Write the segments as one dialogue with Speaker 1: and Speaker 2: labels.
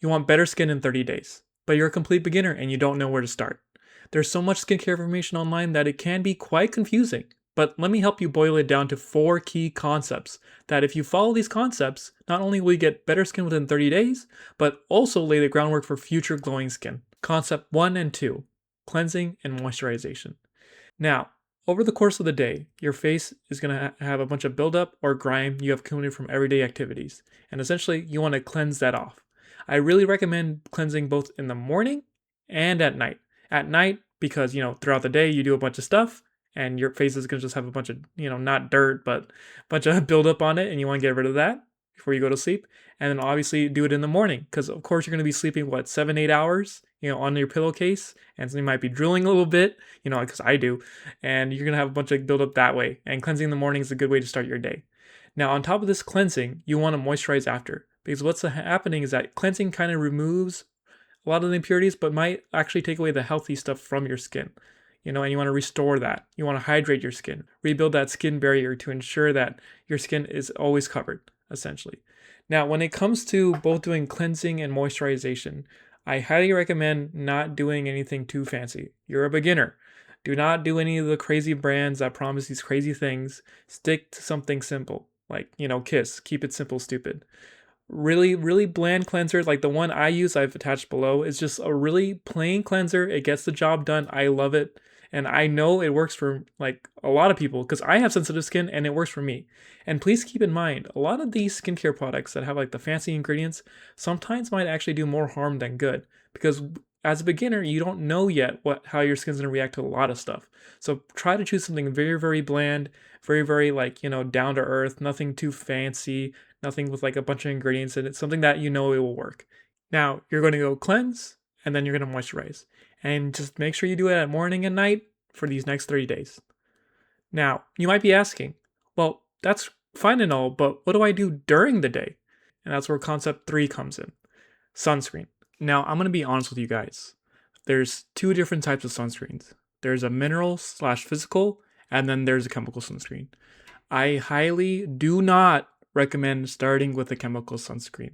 Speaker 1: You want better skin in 30 days, but you're a complete beginner and you don't know where to start. There's so much skincare information online that it can be quite confusing, but let me help you boil it down to 4 key concepts that if you follow these concepts, not only will you get better skin within 30 days, but also lay the groundwork for future glowing skin. Concept 1 and 2, cleansing and moisturization. Now, over the course of the day, your face is going to have a bunch of buildup or grime you have accumulated from everyday activities, and essentially you want to cleanse that off. I really recommend cleansing both in the morning and at night. At night, because throughout the day you do a bunch of stuff, and your face is going to just have a bunch of not dirt but a bunch of buildup on it, and you want to get rid of that before you go to sleep. And then obviously do it in the morning, because of course you're going to be sleeping 7-8 hours on your pillowcase, and so you might be drooling a little bit, because I do, and you're going to have a bunch of buildup that way, and cleansing in the morning is a good way to start your day. Now on top of this cleansing, you want to moisturize after, because what's happening is that cleansing kind of removes a lot of the impurities, but might actually take away the healthy stuff from your skin. And you want to restore that. You want to hydrate your skin, rebuild that skin barrier to ensure that your skin is always covered, essentially. Now, when it comes to both doing cleansing and moisturization, I highly recommend not doing anything too fancy. You're a beginner. Do not do any of the crazy brands that promise these crazy things. Stick to something simple, like, Kiss. Keep it simple, stupid. Really, really bland cleanser, like the one I use, I've attached below, is just a really plain cleanser. It gets the job done. I love it. And I know it works for a lot of people, because I have sensitive skin and it works for me. And please keep in mind, a lot of these skincare products that have the fancy ingredients sometimes might actually do more harm than good, because as a beginner, you don't know yet how your skin's going to react to a lot of stuff. So try to choose something very, very bland, very, very down to earth, nothing too fancy, nothing with a bunch of ingredients in it, something that it will work. Now, you're going to go cleanse, and then you're going to moisturize. And just make sure you do it at morning and night for these next 30 days. Now, you might be asking, well, that's fine and all, but what do I do during the day? And that's where concept 3 comes in. Sunscreen. Now, I'm going to be honest with you guys. There's 2 different types of sunscreens. There's a mineral/physical, and then there's a chemical sunscreen. I highly do not recommend starting with a chemical sunscreen.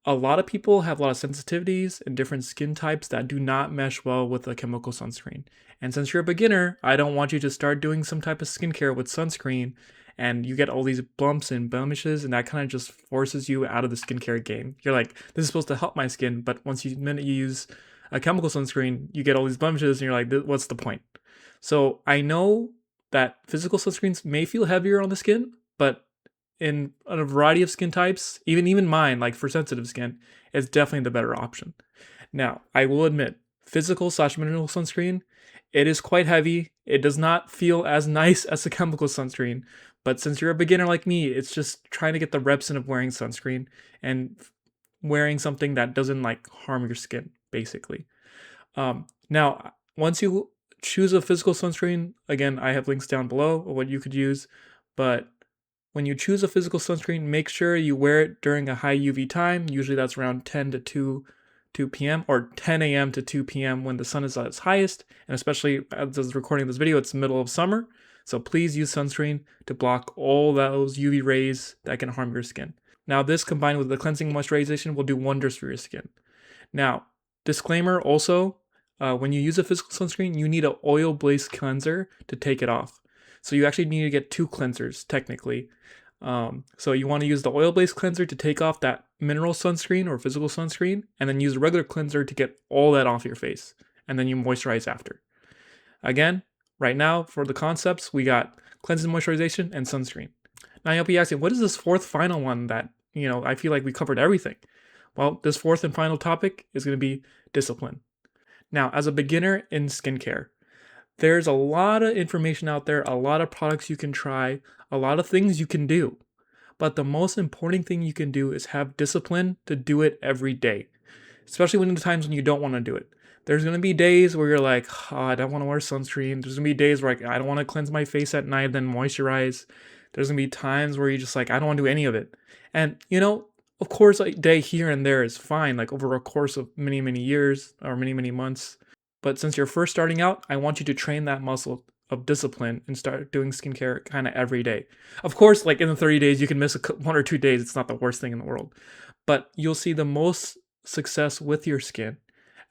Speaker 1: A lot of people have a lot of sensitivities and different skin types that do not mesh well with a chemical sunscreen. And since you're a beginner, I don't want you to start doing some type of skincare with sunscreen and you get all these bumps and blemishes, and that kind of just forces you out of the skincare game. You're like, this is supposed to help my skin, but the minute you use a chemical sunscreen, you get all these blemishes and you're like, what's the point? So I know that physical sunscreens may feel heavier on the skin, but in a variety of skin types, even mine, for sensitive skin, is definitely the better option. Now, I will admit, physical/mineral sunscreen, it is quite heavy. It does not feel as nice as a chemical sunscreen, but since you're a beginner like me, it's just trying to get the reps in of wearing sunscreen and wearing something that doesn't harm your skin, basically. Now, once you choose a physical sunscreen, again, I have links down below of what you could use, but when you choose a physical sunscreen, make sure you wear it during a high UV time. Usually that's around 10 to 2 p.m. or 10 a.m. to 2 p.m. when the sun is at its highest. And especially as I was recording this video, it's the middle of summer. So please use sunscreen to block all those UV rays that can harm your skin. Now this combined with the cleansing moisturization will do wonders for your skin. Now, disclaimer also, when you use a physical sunscreen, you need an oil-based cleanser to take it off. So you actually need to get 2 cleansers, technically. So you want to use the oil-based cleanser to take off that mineral sunscreen or physical sunscreen, and then use a regular cleanser to get all that off your face. And then you moisturize after. Again, right now, for the concepts, we got cleansing, moisturization, and sunscreen. Now you'll be asking, what is this 4th final one that, I feel like we covered everything? Well, this 4th and final topic is going to be discipline. Now, as a beginner in skincare, there's a lot of information out there, a lot of products you can try, a lot of things you can do. But the most important thing you can do is have discipline to do it every day, especially when the times when you don't want to do it. There's going to be days where you're like, oh, I don't want to wear sunscreen. There's going to be days where I don't want to cleanse my face at night, then moisturize. There's going to be times where you're just I don't want to do any of it. And, of course, a day here and there is fine, over a course of many, many years or many, many months. But since you're first starting out, I want you to train that muscle of discipline and start doing skincare kind of every day. Of course, in the 30 days, you can miss 1 or 2 days. It's not the worst thing in the world. But you'll see the most success with your skin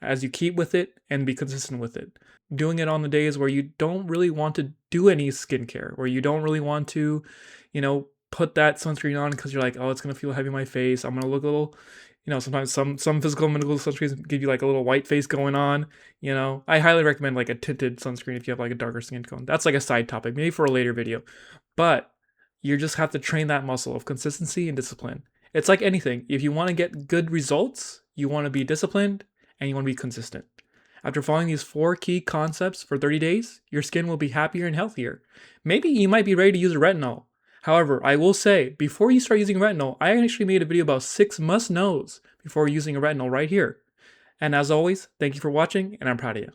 Speaker 1: as you keep with it and be consistent with it. Doing it on the days where you don't really want to do any skincare, where you don't really want to, put that sunscreen on because you're like, oh, it's gonna feel heavy on my face. I'm gonna look a little, sometimes some physical and medical sunscreens give you like a little white face going on. I highly recommend like a tinted sunscreen if you have like a darker skin tone. That's like a side topic, maybe for a later video. But you just have to train that muscle of consistency and discipline. It's like anything. If you want to get good results, you want to be disciplined and you want to be consistent. After following these 4 key concepts for 30 days, your skin will be happier and healthier. Maybe you might be ready to use a retinol. However, I will say, before you start using retinol, I actually made a video about 6 must-knows before using a retinol right here. And as always, thank you for watching, and I'm proud of you.